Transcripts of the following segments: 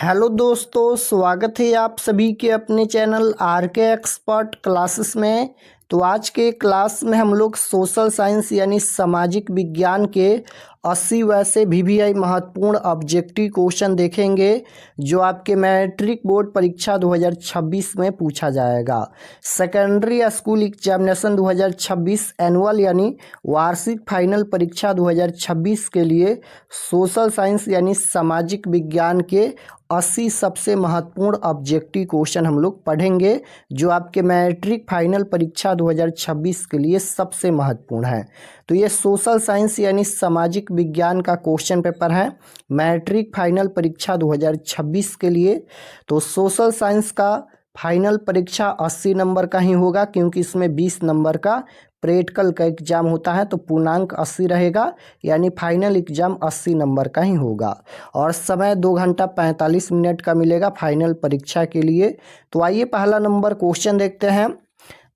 Hello दोस्तों, स्वागत है आप सभी के अपने चैनल आर के एक्सपर्ट क्लासेस में। तो आज के क्लास में हम लोग सोशल साइंस यानी सामाजिक विज्ञान के 80 वैसे VVI महत्वपूर्ण ऑब्जेक्टिव क्वेश्चन देखेंगे जो आपके मैट्रिक बोर्ड परीक्षा 2026 में पूछा जाएगा। सेकेंडरी स्कूल एग्जामिनेशन 2026 एनुअल यानी वार्षिक फाइनल परीक्षा 2026 के लिए सोशल साइंस यानी सामाजिक विज्ञान के 80 सबसे महत्वपूर्ण ऑब्जेक्टिव क्वेश्चन हम लोग पढ़ेंगे जो आपके मैट्रिक फाइनल परीक्षा 2026 के लिए सबसे महत्वपूर्ण है। तो ये सोशल साइंस यानी सामाजिक विज्ञान का क्वेश्चन पेपर है मैट्रिक फाइनल परीक्षा 2026 के लिए। तो सोशल साइंस का फाइनल परीक्षा 80 नंबर का ही होगा क्योंकि इसमें 20 नंबर का प्रैक्टिकल का एग्जाम होता है, तो पूर्णांक 80 रहेगा यानी फाइनल एग्जाम 80 नंबर का ही होगा। और समय 2 घंटा 45 मिनट का मिलेगा फाइनल परीक्षा के लिए। तो आइए पहला नंबर क्वेश्चन देखते हैं।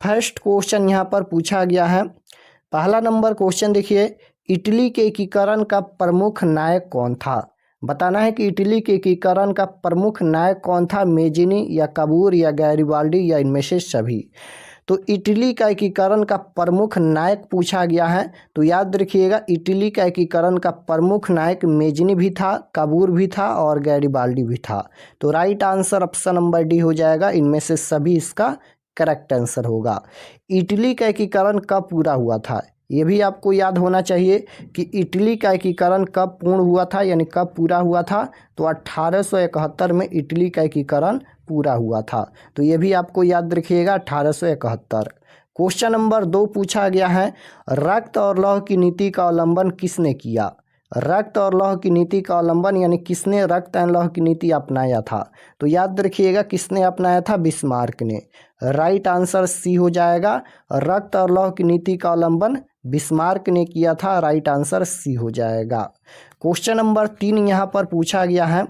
फर्स्ट क्वेश्चन यहाँ पर पूछा गया है। पहला नंबर क्वेश्चन देखिए, इटली के एकीकरण का प्रमुख नायक कौन था। बताना है कि इटली के एकीकरण का प्रमुख नायक कौन था, मेजिनी या कबूर या गैरिबाल्डी या इनमें से सभी। तो इटली का एकीकरण का प्रमुख नायक पूछा गया है, तो याद रखिएगा इटली का एकीकरण का प्रमुख नायक मेजिनी भी था, कबूर भी था और गैरिबाल्डी भी था। तो right answer option number D हो जाएगा, इनमें से सभी इसका करेक्ट आंसर होगा। इटली का एकीकरण कब पूरा हुआ था, ये भी आपको याद होना चाहिए कि इटली का एकीकरण कब पूर्ण हुआ था यानी कब पूरा हुआ था। तो 1871 में इटली का एकीकरण पूरा हुआ था, तो ये भी आपको याद रखिएगा 1871। क्वेश्चन नंबर 2 पूछा गया है, रक्त और लौह की नीति का अवलंबन किसने किया। रक्त और लौह की नीति का अवलंबन यानी किसने रक्त एवं लौह की नीति अपनाया था। तो याद रखिएगा किसने अपनाया था, बिस्मार्क ने। राइट आंसर सी हो जाएगा, रक्त और लौह की नीति का अवलंबन बिस्मार्क ने किया था। राइट आंसर सी हो जाएगा। क्वेश्चन नंबर 3 यहाँ पर पूछा गया है।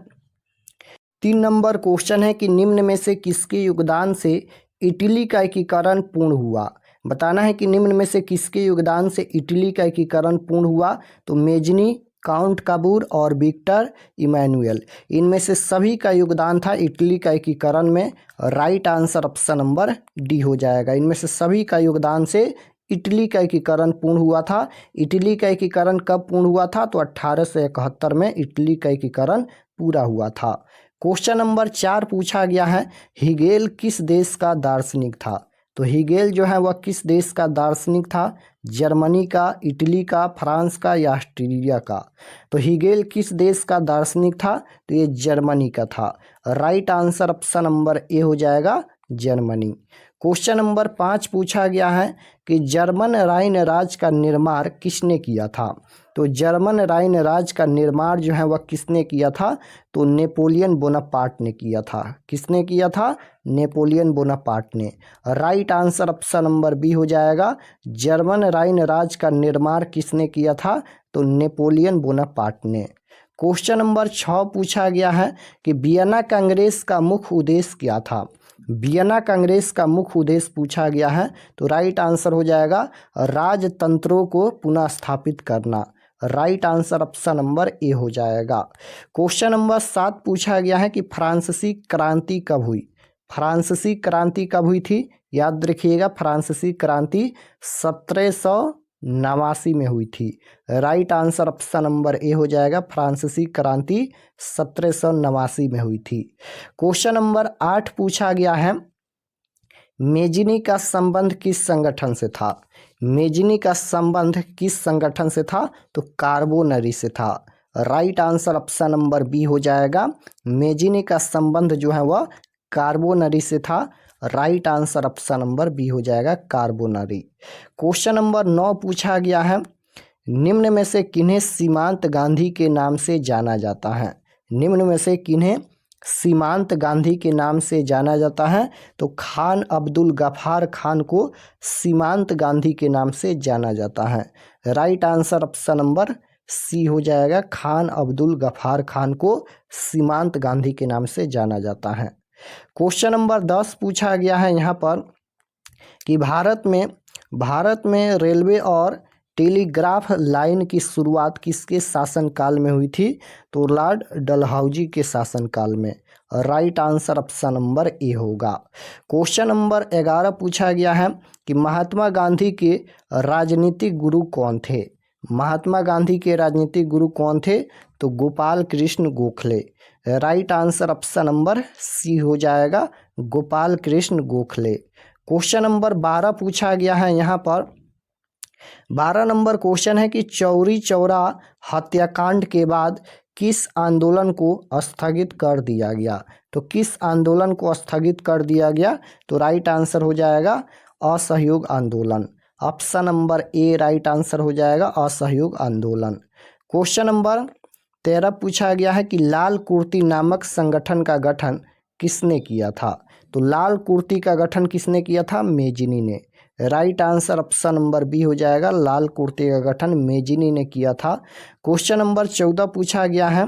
3 नंबर क्वेश्चन है कि निम्न में से किसके योगदान से इटली का एकीकरण पूर्ण हुआ। बताना है कि निम्न में से किसके योगदान से इटली का एकीकरण पूर्ण हुआ। तो मेजनी, काउंट कबूर और विक्टर इमैनुअल, इनमें से सभी का योगदान था इटली का एकीकरण में। Right answer option number D हो जाएगा, इनमें से सभी का योगदान से इटली का एकीकरण पूर्ण हुआ था। इटली का एकीकरण कब पूर्ण हुआ था, तो 1871 में इटली का एकीकरण पूरा हुआ था। क्वेश्चन नंबर 4 पूछा गया है, हिगेल किस देश का दार्शनिक था। तो हिगेल जो है वह किस देश का दार्शनिक था, जर्मनी का, इटली का, फ्रांस का या ऑस्ट्रेलिया का। तो हिगेल किस देश का दार्शनिक था, तो ये जर्मनी का था। Right answer option number A हो जाएगा, जर्मनी। क्वेश्चन नंबर 5 पूछा गया है कि जर्मन राइन राज्य का निर्माण किसने किया था। तो जर्मन राइन राज्य का निर्माण जो है वह किसने किया था, तो नेपोलियन बोनापार्ट ने किया था। किसने किया था, नेपोलियन बोनापार्ट ने। Right answer option number B हो जाएगा, जर्मन राइन राज्य का निर्माण किसने किया था, तो नेपोलियन बोनापार्ट ने। क्वेश्चन नंबर 6 पूछा गया है कि वियना कांग्रेस का मुख्य उद्देश्य क्या था। वियना कांग्रेस का मुख्य उद्देश्य पूछा गया है, तो राइट आंसर हो जाएगा राजतंत्रों को पुनः स्थापित करना। Right answer option number A हो जाएगा। क्वेश्चन नंबर 7 पूछा गया है कि फ्रांसीसी क्रांति कब हुई। फ्रांसीसी क्रांति कब हुई थी, याद रखिएगा फ्रांसीसी क्रांति 1789 में हुई थी। Right answer option number A हो जाएगा, फ्रांसीसी क्रांति 1789 में हुई थी। क्वेश्चन नंबर 8 पूछा गया है, मेजिनी का संबंध किस संगठन से था। मेजिनी का संबंध किस संगठन से था, तो कार्बोनरी से था। Right answer option number B हो जाएगा, मेजिनी का संबंध जो है वह कार्बोनरी से था। Right answer option number B हो जाएगा, कार्बोनरी। क्वेश्चन नंबर 9 पूछा गया है, निम्न में से किन्हें सीमांत गांधी के नाम से जाना जाता है। निम्न में से किन्हें सीमांत गांधी के नाम से जाना जाता है, तो खान अब्दुल गफ्फार खान को सीमांत गांधी के नाम से जाना जाता है। Right answer option number C हो जाएगा, खान अब्दुल गफ्फार खान को सीमांत गांधी के नाम से जाना जाता है। क्वेश्चन नंबर 10 पूछा गया है यहाँ पर कि भारत में रेलवे और टेलीग्राफ लाइन की शुरुआत किसके शासनकाल में हुई थी? तो लॉर्ड डलहौजी के शासनकाल में। Right answer option number A होगा। क्वेश्चन नंबर 11 पूछा गया है कि महात्मा गांधी के राजनीतिक गुरु कौन थे? महात्मा गांधी के राजनीतिक गुरु कौन थे? तो Gopal Krishna Gokhale. Right answer option number C हो जाएगा, गोपाल कृष्ण गोखले। क्वेश्चन नंबर 12 पूछा गया है यहाँ पर। 12 नंबर क्वेश्चन है कि चौरी चौरा हत्याकांड के बाद किस आंदोलन को स्थगित कर दिया गया? तो किस आंदोलन को स्थगित कर दिया गया? तो राइट आंसर हो जाएगा असहयोग आंदोलन। ऑप्शन नंबर ए राइट आंसर हो जाएगा, असहयोग आंदोलन। क्वेश्चन नंबर 13 पूछा गया है कि लाल कुर्ती नामक संगठन का गठन किसने किया था? तो लाल कुर्ती का गठन किसने किया था? मेजिनी ने। Right answer option number B हो जाएगा, लाल कुर्ते का गठन मेजिनी ने किया था। क्वेश्चन नंबर 14 पूछा गया है,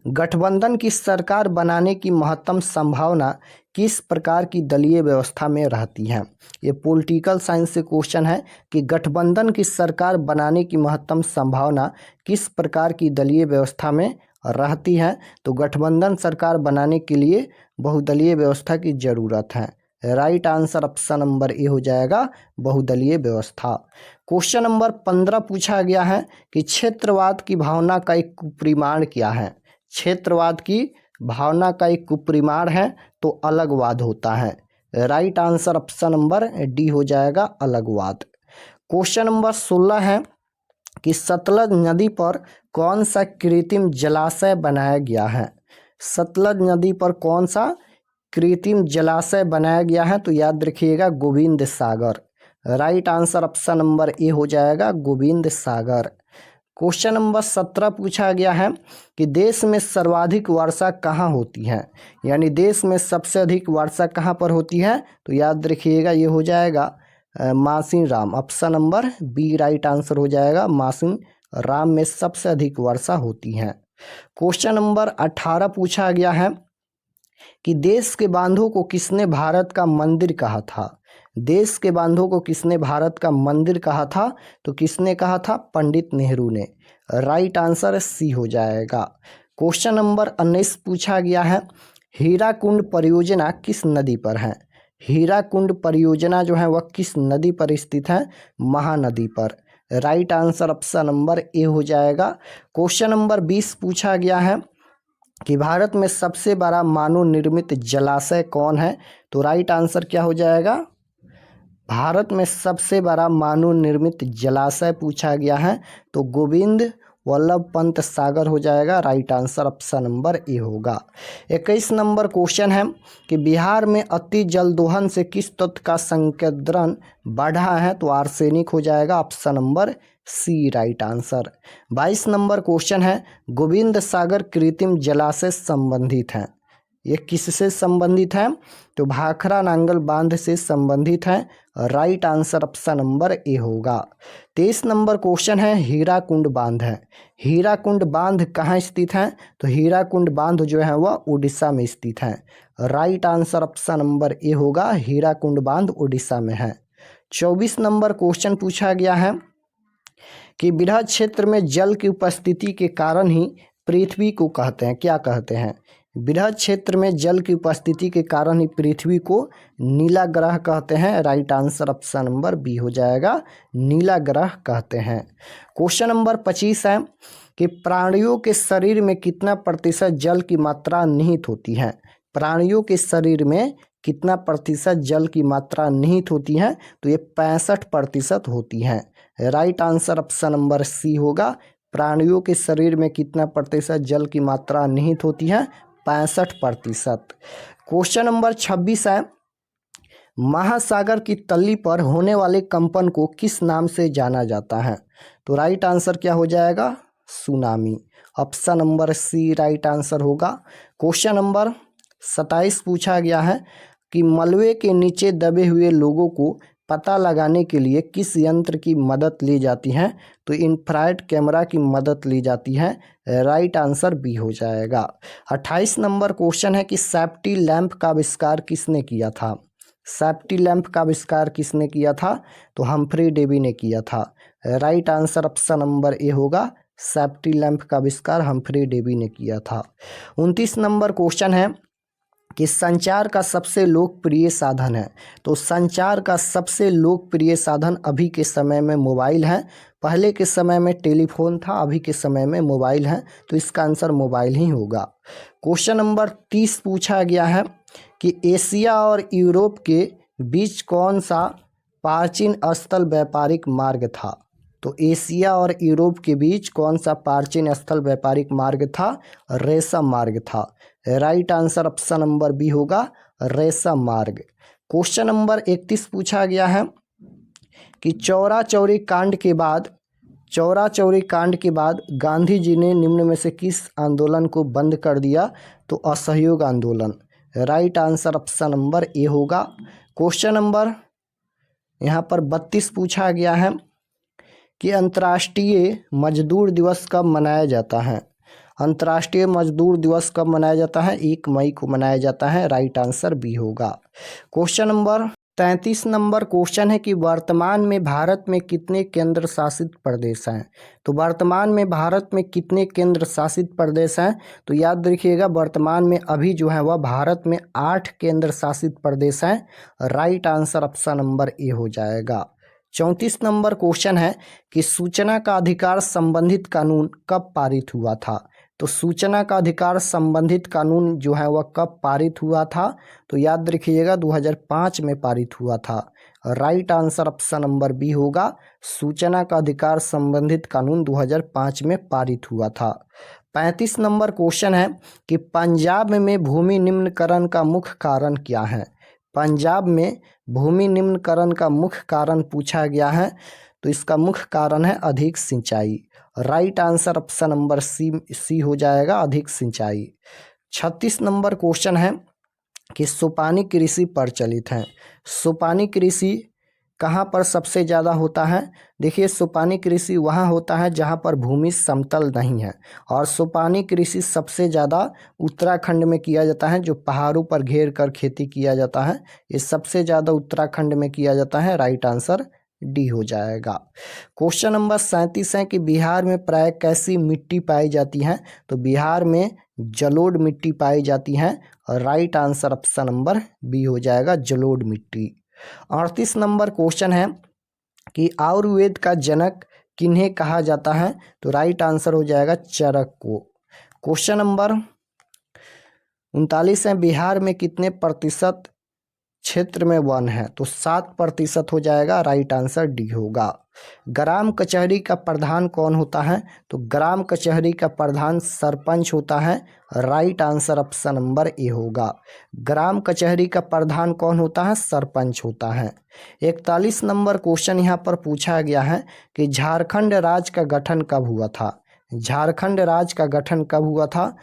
गठबंधन की सरकार बनाने की महत्तम संभावना किस प्रकार की दलीय व्यवस्था में रहती है? ये पॉलिटिकल साइंस से क्वेश्चन है कि गठबंधन की सरकार बनाने की महत्तम संभावना किस प्रकार की दलीय व्यवस्था में रहती है? तो गठबंधन सरकार बनाने के लिए बहुदलीय व्यवस्था की जरूरत है। Right answer option number A हो जाएगा, बहुदलीय व्यवस्था। क्वेश्चन नंबर 15 पूछा गया है कि क्षेत्रवाद की भावना का एक कुप्रमाण क्या है? क्षेत्रवाद की भावना का एक कुप्रमाण है तो अलगवाद होता है। Right answer option number D हो जाएगा, अलगवाद। क्वेश्चन नंबर 16 है कि सतलज नदी पर कौन सा कृत्रिम जलाशय बनाया गया है? सतलज नदी पर कौन सा कृत्रिम जलाशय बनाया गया है? तो याद रखिएगा, Govind Sagar. Right answer option number A हो जाएगा, गोविंद सागर। क्वेश्चन नंबर 17 पूछा गया है कि देश में सर्वाधिक वर्षा कहाँ होती है? यानी देश में सबसे अधिक वर्षा कहाँ पर होती है? तो याद रखिएगा, ये हो जाएगा Mawsynram. Option number B right answer हो जाएगा, मासिन राम में सबसे अधिक वर्षा होती है। क्वेश्चन नंबर 18 पूछा गया है कि देश के बांधों को किसने भारत का मंदिर कहा था? देश के बांधों को किसने भारत का मंदिर कहा था? तो किसने कहा था? पंडित नेहरू ने। राइट आंसर सी हो जाएगा। क्वेश्चन नंबर 19 पूछा गया है, हीराकुंड परियोजना किस नदी पर है? हीराकुंड परियोजना जो है वह किस नदी पर स्थित है? महानदी पर। Right answer option number A हो जाएगा। क्वेश्चन नंबर 20 पूछा गया है कि भारत में सबसे बड़ा मानव निर्मित जलाशय कौन है? तो राइट आंसर क्या हो जाएगा? भारत में सबसे बड़ा मानव निर्मित जलाशय पूछा गया है तो गोविंद वल्लभ पंत सागर हो जाएगा। Right answer option number A होगा। 21 नंबर क्वेश्चन है कि बिहार में अति जल दोहन से किस तत्व का संकेंद्रण बढ़ा है? तो आर्सेनिक हो जाएगा। Option number C right answer. 22 number question है, गोविंद सागर कृत्रिम जलाशय संबंधित है। ये किससे संबंधित है? तो भाखड़ा नांगल बांध से संबंधित है। Right answer option number A होगा। 23 नंबर क्वेश्चन है, हीराकुंड बांध है। हीराकुंड बांध कहाँ स्थित है? तो हीराकुंड बांध जो है वह उड़ीसा में स्थित है। Right answer option number A होगा, हीराकुंड बांध उड़ीसा में है। 24 नंबर क्वेश्चन पूछा गया है कि बृहद क्षेत्र में जल की उपस्थिति के कारण ही पृथ्वी को कहते हैं, क्या कहते हैं? बृहद क्षेत्र में जल की उपस्थिति के कारण ही पृथ्वी को नीला ग्रह कहते हैं। Right answer option number B हो जाएगा, नीला ग्रह कहते हैं। क्वेश्चन नंबर 25 है कि प्राणियों के शरीर में कितना प्रतिशत जल की मात्रा निहित होती है? प्राणियों के शरीर में कितना प्रतिशत जल की मात्रा निहित होती है? तो ये 65% होती है। Right answer option number C होगा, प्राणियों के शरीर में कितना प्रतिशत जल की मात्रा निहित होती है? 65%। क्वेश्चन नंबर 26 है, महासागर की तली पर होने वाले कंपन को किस नाम से जाना जाता है? तो राइट आंसर क्या हो जाएगा? Tsunami. Option number C right answer होगा। क्वेश्चन नंबर 27 पूछा गया है कि मलबे के नीचे दबे हुए लोगों को पता लगाने के लिए किस यंत्र की मदद ली जाती है? तो इंफ्रारेड कैमरा की मदद ली जाती है। राइट आंसर बी हो जाएगा। 28 नंबर क्वेश्चन है कि सेफ्टी लैंप का आविष्कार किसने किया था? सेफ्टी लैंप का आविष्कार किसने किया था? तो हम्फ्री डेवी ने किया था। Right answer option number A होगा, सेफ्टी लैंप का आविष्कार हम्फ्री डेवी ने किया था। 29 नंबर क्वेश्चन है कि संचार का सबसे लोकप्रिय साधन है। तो संचार का सबसे लोकप्रिय साधन अभी के समय में मोबाइल है। पहले के समय में टेलीफोन था, अभी के समय में मोबाइल है, तो इसका आंसर मोबाइल ही होगा। क्वेश्चन नंबर 30 पूछा गया है कि एशिया और यूरोप के बीच कौन सा प्राचीन स्थल व्यापारिक मार्ग था? तो एशिया और यूरोप के बीच कौन सा प्राचीन स्थल व्यापारिक मार्ग था? रेशम मार्ग था। Right answer option number B होगा, रेशम मार्ग। क्वेश्चन नंबर 31 पूछा गया है कि चौरा चौरी कांड के बाद गांधी जी ने निम्न में से किस आंदोलन को बंद कर दिया? तो असहयोग आंदोलन। Right answer option number A होगा। क्वेश्चन नंबर यहाँ पर 32 पूछा गया है कि अंतर्राष्ट्रीय मजदूर दिवस कब मनाया जाता है? अंतर्राष्ट्रीय मजदूर दिवस कब मनाया जाता है? 1 मई को मनाया जाता है। राइट आंसर बी होगा। क्वेश्चन नंबर 33 नंबर क्वेश्चन है कि वर्तमान में भारत में कितने केंद्र शासित प्रदेश हैं? तो वर्तमान में भारत में कितने केंद्र शासित प्रदेश हैं? तो याद रखिएगा, वर्तमान में अभी जो है वह भारत में 8 केंद्र शासित प्रदेश हैं। Right answer option number A हो जाएगा। 34 नंबर क्वेश्चन है कि सूचना का अधिकार संबंधित कानून कब पारित हुआ था? तो सूचना का अधिकार संबंधित कानून जो है वह कब पारित हुआ था? तो याद रखिएगा 2005 में पारित हुआ था। Right answer option number B होगा, सूचना का अधिकार संबंधित कानून 2005 में पारित हुआ था। 35 नंबर क्वेश्चन है कि पंजाब में भूमि निम्नकरण का मुख्य कारण क्या है? पंजाब में भूमि निम्नकरण का मुख्य कारण पूछा गया है, तो इसका मुख्य कारण है अधिक सिंचाई। Right answer option number C हो जाएगा, अधिक सिंचाई। 36 नंबर क्वेश्चन है कि सोपानी कृषि प्रचलित है। सोपानी कृषि कहाँ पर सबसे ज़्यादा होता है? देखिए, सोपानी कृषि वहाँ होता है जहाँ पर भूमि समतल नहीं है, और सोपानी कृषि सबसे ज़्यादा उत्तराखंड में किया जाता है, जो पहाड़ों पर घेर कर खेती किया जाता है। ये सबसे ज़्यादा उत्तराखंड में किया जाता है। राइट आंसर डी हो जाएगा। क्वेश्चन नंबर 37 है कि बिहार में प्राय कैसी मिट्टी पाई जाती है? तो बिहार में जलोढ़ मिट्टी पाई जाती है। Right answer option number B हो जाएगा, जलोढ़ मिट्टी। 38 नंबर क्वेश्चन है कि आयुर्वेद का जनक किन्हें कहा जाता है? तो राइट आंसर हो जाएगा चरक को। क्वेश्चन नंबर 39 है, बिहार में कितने प्रतिशत क्षेत्र में वन है? तो 7% हो जाएगा। राइट आंसर डी होगा। ग्राम कचहरी का प्रधान कौन होता है? तो ग्राम कचहरी का प्रधान सरपंच होता है। Right answer option number A होगा। ग्राम कचहरी का प्रधान कौन होता है? सरपंच होता है। 41 नंबर क्वेश्चन यहाँ पर पूछा गया है कि झारखंड राज्य का गठन कब हुआ था? झारखंड राज्य का गठन कब हुआ था?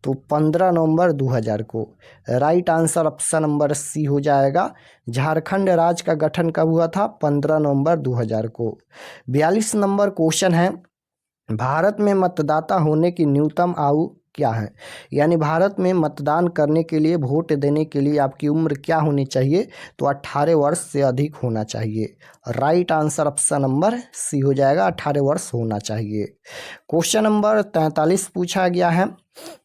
तो 15 नवंबर 2000 को। Right answer option number C हो जाएगा। झारखंड राज्य का गठन कब हुआ था? 15 नवंबर 2000 को। 42 नंबर क्वेश्चन है, भारत में मतदाता होने की न्यूनतम आयु क्या है? यानी भारत में मतदान करने के लिए, वोट देने के लिए आपकी उम्र क्या होनी चाहिए? तो 18 वर्ष से अधिक होना चाहिए। Right answer option number C हो जाएगा, 18 वर्ष होना चाहिए। क्वेश्चन नंबर 43 पूछा गया है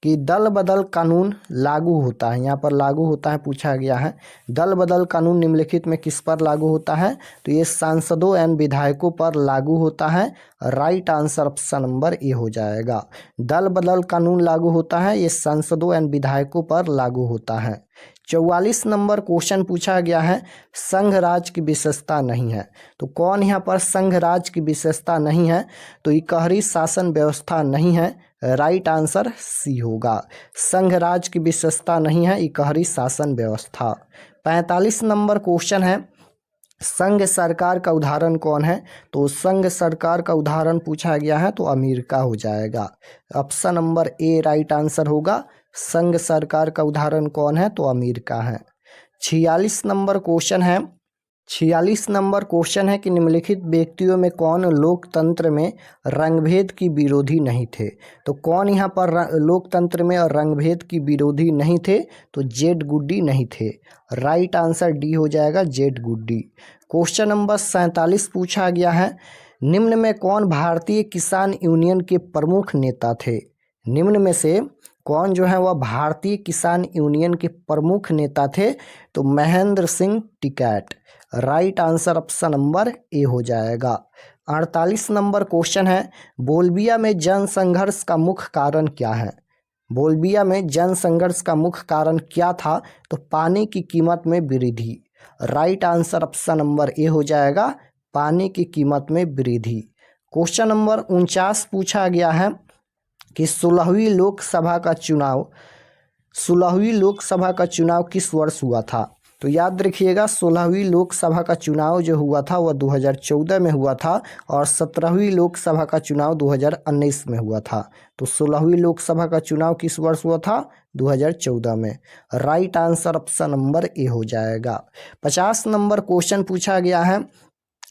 कि दल बदल कानून लागू होता है। यहाँ पर लागू होता है पूछा गया है। दल बदल कानून निम्नलिखित में किस पर लागू होता है? तो ये सांसदों एवं विधायकों पर लागू होता है। Right answer option number A हो जाएगा। दल बदल कानून लागू होता है, ये सांसदों एवं विधायकों पर लागू होता है। 44 नंबर क्वेश्चन पूछा गया है, संघ राज की विशेषता नहीं है। तो कौन यहाँ पर संघ राज की विशेषता नहीं है? तो इकहरी शासन व्यवस्था नहीं है। राइट आंसर सी होगा। संघ राज की विशेषता नहीं है, इकहरी शासन व्यवस्था। 45 नंबर क्वेश्चन है, संघ सरकार का उदाहरण कौन है? तो संघ सरकार का उदाहरण पूछा गया है, तो अमेरिका हो जाएगा। ऑप्शन नंबर ए राइट आंसर होगा। संघ सरकार का उदाहरण कौन है? तो अमेरिका है। 46 नंबर क्वेश्चन है 46 नंबर क्वेश्चन है कि निम्नलिखित व्यक्तियों में कौन लोकतंत्र में रंगभेद की विरोधी नहीं थे। तो कौन यहाँ पर लोकतंत्र में और रंगभेद की विरोधी नहीं थे, तो जेड गुड्डी नहीं थे। राइट आंसर डी हो जाएगा, जेड गुड्डी। क्वेश्चन नंबर 47 पूछा गया है, निम्न में कौन भारतीय किसान यूनियन के प्रमुख नेता थे। निम्न में से कौन जो है वह भारतीय किसान यूनियन के प्रमुख नेता थे, तो Mahendra Singh Tikait. Right answer option number A हो जाएगा। 48 नंबर क्वेश्चन है, बोल्बिया में जन संघर्ष का मुख्य कारण क्या है। बोल्बिया में जन संघर्ष का मुख्य कारण क्या था, तो पानी की कीमत में वृद्धि। Right answer option number A हो जाएगा, पानी की कीमत में वृद्धि। क्वेश्चन नंबर 49 पूछा गया है कि 16वीं लोकसभा का चुनाव किस वर्ष हुआ था। तो याद रखिएगा 16वीं लोकसभा का चुनाव जो हुआ था वह 2014 में हुआ था और 17वीं लोकसभा का चुनाव 2019 में हुआ था। तो 16वीं लोकसभा का चुनाव किस वर्ष हुआ था, 2014 में। Right answer option number A हो जाएगा। 50 नंबर क्वेश्चन पूछा गया है,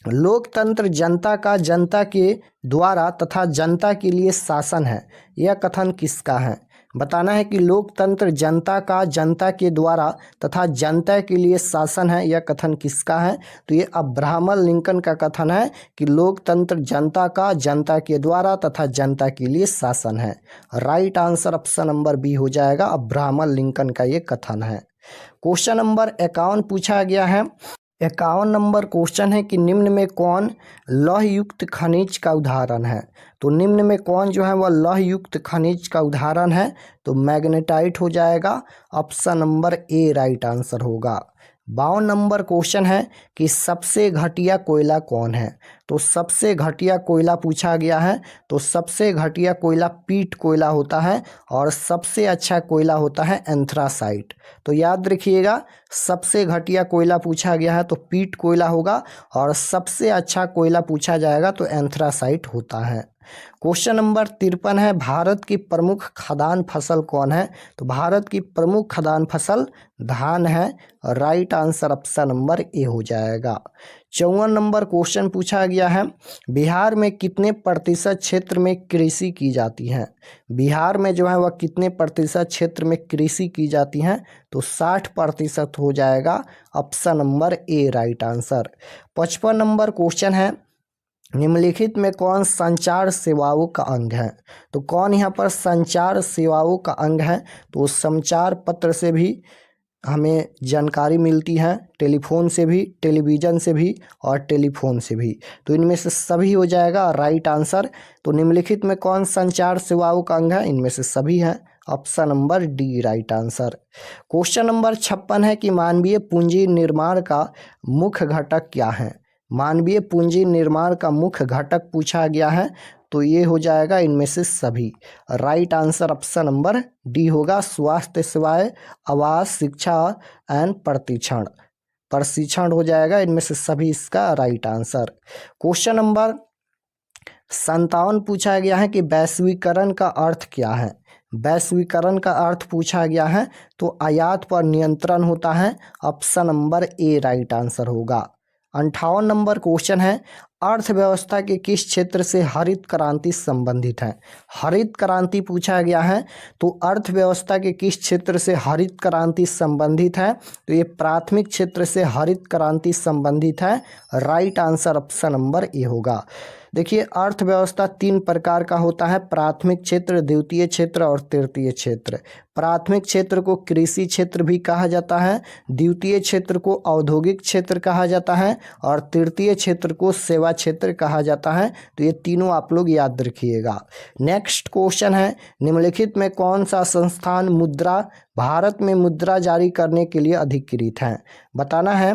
लोकतंत्र जनता का जनता के द्वारा तथा जनता के लिए शासन है, यह कथन किसका है। बताना है कि लोकतंत्र जनता का जनता के द्वारा तथा जनता के लिए शासन है, यह कथन किसका है। तो ये अब्राहम लिंकन का कथन है कि लोकतंत्र जनता का जनता के द्वारा तथा जनता के लिए शासन है। Right answer option number B हो जाएगा, अब्राहम लिंकन का ये कथन है। क्वेश्चन नंबर 51 पूछा गया है, 51 नंबर क्वेश्चन है कि निम्न में कौन लौह युक्त खनिज का उदाहरण है। तो निम्न में कौन जो है वह लौह युक्त खनिज का उदाहरण है, तो मैग्नेटाइट हो जाएगा। ऑप्शन नंबर ए राइट आंसर होगा। 52 नंबर क्वेश्चन है कि सबसे घटिया कोयला कौन है। तो सबसे घटिया कोयला पूछा गया है, तो सबसे घटिया कोयला पीट कोयला होता है और सबसे अच्छा कोयला होता है एंथ्रासाइट। तो याद रखिएगा सबसे घटिया कोयला पूछा गया है तो पीट कोयला होगा और सबसे अच्छा कोयला पूछा जाएगा तो एंथ्रासाइट होता है। क्वेश्चन नंबर 53 है, भारत की प्रमुख खदान फसल कौन है। तो भारत की प्रमुख खदान फसल धान है। Right answer option number A हो जाएगा। 54 नंबर क्वेश्चन पूछा गया है, बिहार में कितने प्रतिशत क्षेत्र में कृषि की जाती है। बिहार में जो है वह कितने प्रतिशत क्षेत्र में कृषि की जाती है, तो 60% हो जाएगा। ऑप्शन नंबर ए राइट आंसर। 55 नंबर क्वेश्चन है, निम्नलिखित में कौन संचार सेवाओं का अंग है। तो कौन यहाँ पर संचार सेवाओं का अंग है, तो समाचार पत्र से भी हमें जानकारी मिलती है, टेलीफोन से भी, टेलीविज़न से भी और टेलीफोन से भी। तो इनमें से सभी हो जाएगा राइट आंसर। तो निम्नलिखित में कौन संचार सेवाओं का अंग है, इनमें से सभी हैं। Option number D right answer. Question number 56 है कि मानवीय पूंजी निर्माण का मुख्य घटक क्या है। मानवीय पूंजी निर्माण का मुख्य घटक पूछा गया है, तो ये हो जाएगा इनमें से सभी। Right answer option number D होगा, स्वास्थ्य सेवाएं, आवास, शिक्षा एंड प्रशिक्षण हो जाएगा। इनमें से सभी इसका राइट आंसर। क्वेश्चन नंबर 57 पूछा गया है कि वैश्वीकरण का अर्थ क्या है। वैश्वीकरण का अर्थ पूछा गया है तो आयात पर नियंत्रण होता है। ऑप्शन नंबर ए राइट आंसर होगा। 58 नंबर क्वेश्चन है, अर्थव्यवस्था के किस क्षेत्र से हरित क्रांति संबंधित है। हरित क्रांति पूछा गया है तो अर्थव्यवस्था के किस क्षेत्र से हरित क्रांति संबंधित है, तो ये प्राथमिक क्षेत्र से हरित क्रांति संबंधित है। Right answer option number A होगा। देखिए अर्थव्यवस्था 3 प्रकार का होता है, प्राथमिक क्षेत्र, द्वितीय क्षेत्र और तृतीय क्षेत्र। प्राथमिक क्षेत्र को कृषि क्षेत्र भी कहा जाता है, द्वितीय क्षेत्र को औद्योगिक क्षेत्र कहा जाता है और तृतीय क्षेत्र को सेवा क्षेत्र कहा जाता है। तो ये तीनों आप लोग याद रखिएगा। नेक्स्ट क्वेश्चन है, निम्नलिखित में कौन सा संस्थान भारत में मुद्रा जारी करने के लिए अधिकृत है। बताना है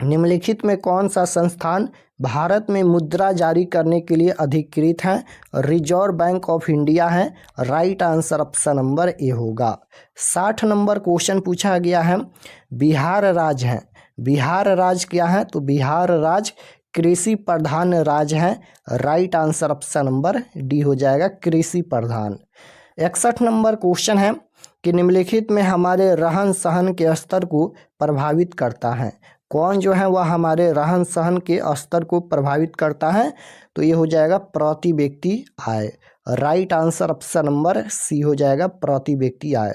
निम्नलिखित में कौन सा संस्थान भारत में मुद्रा जारी करने के लिए अधिकृत है। रिजर्व बैंक ऑफ इंडिया है। Right answer option number A होगा। 60 नंबर क्वेश्चन पूछा गया है, बिहार राज्य है। बिहार राज्य क्या है, तो बिहार राज्य कृषि प्रधान राज्य है। Right answer option number D हो जाएगा, कृषि प्रधान। 61 नंबर क्वेश्चन है कि निम्नलिखित में हमारे रहन सहन के स्तर को प्रभावित करता है। कौन जो है वह हमारे रहन सहन के स्तर को प्रभावित करता है? तो ये हो जाएगा प्रति व्यक्ति आय। Right answer option number C हो जाएगा, प्रति व्यक्ति आय।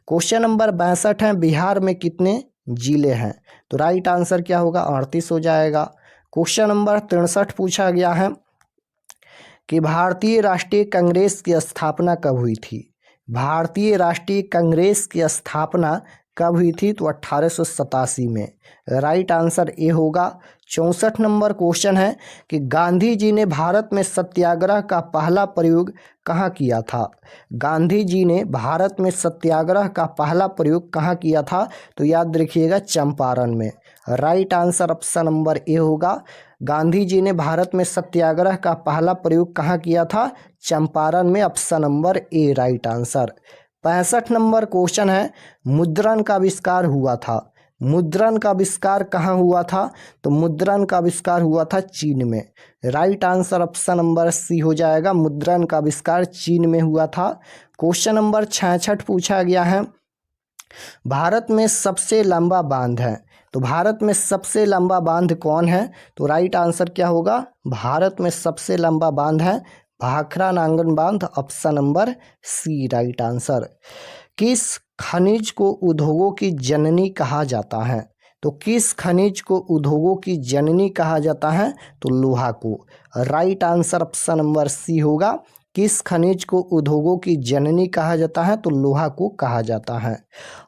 क्वेश्चन नंबर 62 है, बिहार में कितने जिले हैं? तो राइट आंसर क्या होगा? 38 हो जाएगा। क्वेश्चन नंबर 63 पूछा गया है कि भारतीय राष्ट्रीय कांग्रेस की स्थापना कब हुई थी? भारतीय राष्ट्रीय कांग्रेस की स्थापना कब हुई थी? तो 1887 में। राइट आंसर ए होगा। 64 नंबर क्वेश्चन है कि गांधी जी ने भारत में सत्याग्रह का पहला प्रयोग कहाँ किया था? गांधी जी ने भारत में सत्याग्रह का पहला प्रयोग कहाँ किया था? तो याद रखिएगा, चंपारण में। Right answer option number A होगा। गांधी जी ने भारत में सत्याग्रह का पहला प्रयोग कहाँ किया था? चंपारण में। ऑप्शन नंबर ए राइट आंसर। 65 नंबर क्वेश्चन है, मुद्रण का आविष्कार हुआ था। मुद्रण का आविष्कार कहाँ हुआ था? तो मुद्रण का आविष्कार हुआ था चीन में। Right answer option number C हो जाएगा, मुद्रण का आविष्कार चीन में हुआ था। क्वेश्चन नंबर 66 पूछा गया है, भारत में सबसे लंबा बांध है। तो भारत में सबसे लंबा बांध कौन है? तो राइट आंसर क्या होगा? भारत में सबसे लंबा बांध है भाखरा नांगल बांध। Option number C right answer. किस खनिज को उद्योगों की जननी कहा जाता है? तो किस खनिज को उद्योगों की जननी कहा जाता है? तो लोहा को। Right answer option number C होगा। किस खनिज को उद्योगों की जननी कहा जाता है? तो लोहा को कहा जाता है।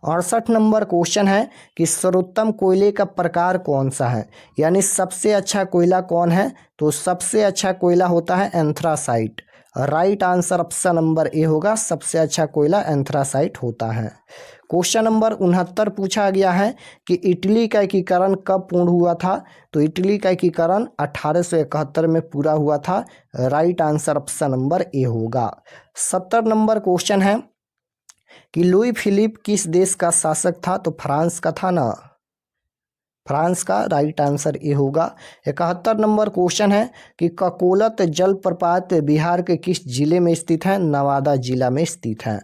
68 नंबर क्वेश्चन है कि सर्वोत्तम कोयले का प्रकार कौन सा है? यानी सबसे अच्छा कोयला कौन है? तो सबसे अच्छा कोयला होता है anthracite. Right answer option number A होगा, सबसे अच्छा कोयला एंथ्रासाइट होता है। क्वेश्चन नंबर 69 पूछा गया है कि इटली का एकीकरण कब पूर्ण हुआ था? तो इटली का एकीकरण 1871 में पूरा हुआ था। Right answer option number A होगा। 70 नंबर क्वेश्चन है कि लुई फिलिप किस देश का शासक था? तो फ्रांस का था ना, फ्रांस का। राइट आंसर ए होगा। 71 नंबर क्वेश्चन है कि ककोलत जलप्रपात बिहार के किस जिले में स्थित है? नवादा जिला में स्थित है।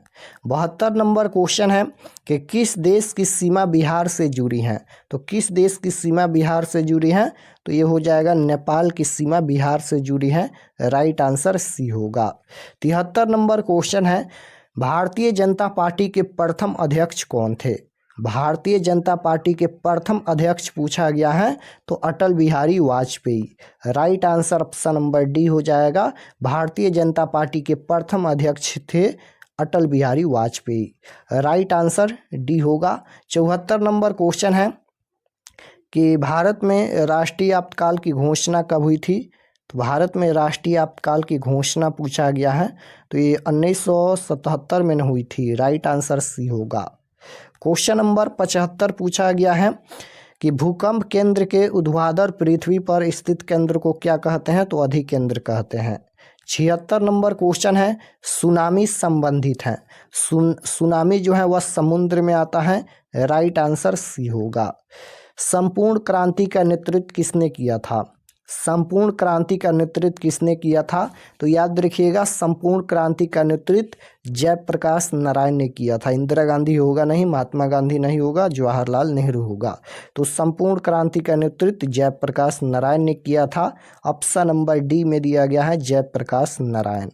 72 नंबर क्वेश्चन है कि किस देश की सीमा बिहार से जुड़ी है? तो किस देश की सीमा बिहार से जुड़ी है? तो ये हो जाएगा, नेपाल की सीमा बिहार से जुड़ी है। राइट आंसर सी होगा। 73 नंबर क्वेश्चन है, भारतीय जनता पार्टी के प्रथम अध्यक्ष कौन थे? भारतीय जनता पार्टी के प्रथम अध्यक्ष पूछा गया है तो Atal Bihari Vajpayee. Right answer option number D हो जाएगा। भारतीय जनता पार्टी के प्रथम अध्यक्ष थे Atal Bihari Vajpayee. Right answer D होगा। 74 नंबर क्वेश्चन है कि भारत में राष्ट्रीय आपातकाल की घोषणा कब हुई थी? तो भारत में राष्ट्रीय आपातकाल की घोषणा पूछा गया है तो ये 1977 में हुई थी। राइट आंसर सी होगा। क्वेश्चन नंबर 75 पूछा गया है कि भूकंप केंद्र के ऊर्ध्वाधर पृथ्वी पर स्थित केंद्र को क्या कहते हैं? तो अधिकेंद्र कहते हैं। 76 नंबर क्वेश्चन है, सुनामी संबंधित है। सुनामी जो है वह समुद्र में आता है। राइट आंसर सी होगा। संपूर्ण क्रांति का नेतृत्व किसने किया था? संपूर्ण क्रांति का नेतृत्व किसने किया था? तो याद रखिएगा, संपूर्ण क्रांति का नेतृत्व जयप्रकाश नारायण ने किया था। इंदिरा गांधी होगा नहीं, महात्मा गांधी नहीं होगा, जवाहरलाल नेहरू होगा। तो संपूर्ण क्रांति का नेतृत्व जयप्रकाश नारायण ने किया था। ऑप्शन नंबर डी में दिया गया है जयप्रकाश नारायण।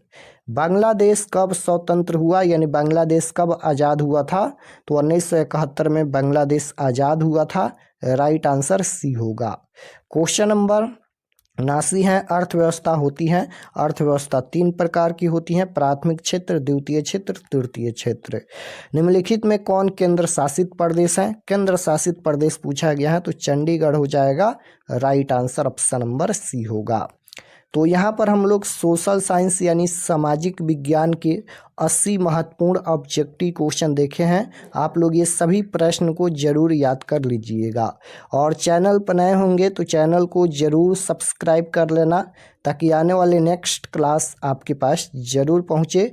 बांग्लादेश कब स्वतंत्र हुआ, यानी बांग्लादेश कब आज़ाद हुआ था? तो 1971 में बांग्लादेश आज़ाद हुआ था। राइट आंसर सी होगा। क्वेश्चन नंबर 79 है, अर्थव्यवस्था होती है। अर्थव्यवस्था 3 प्रकार की होती है, प्राथमिक क्षेत्र, द्वितीय क्षेत्र, तृतीय क्षेत्र। निम्नलिखित में कौन केंद्र शासित प्रदेश है? केंद्र शासित प्रदेश पूछा गया है तो चंडीगढ़ हो जाएगा। Right answer option number C होगा। तो यहाँ पर हम लोग सोशल साइंस यानी सामाजिक विज्ञान के 80 महत्वपूर्ण ऑब्जेक्टिव क्वेश्चन देखे हैं। आप लोग ये सभी प्रश्न को जरूर याद कर लीजिएगा और चैनल पर नए होंगे तो चैनल को जरूर सब्सक्राइब कर लेना ताकि आने वाले नेक्स्ट क्लास आपके पास जरूर पहुँचे।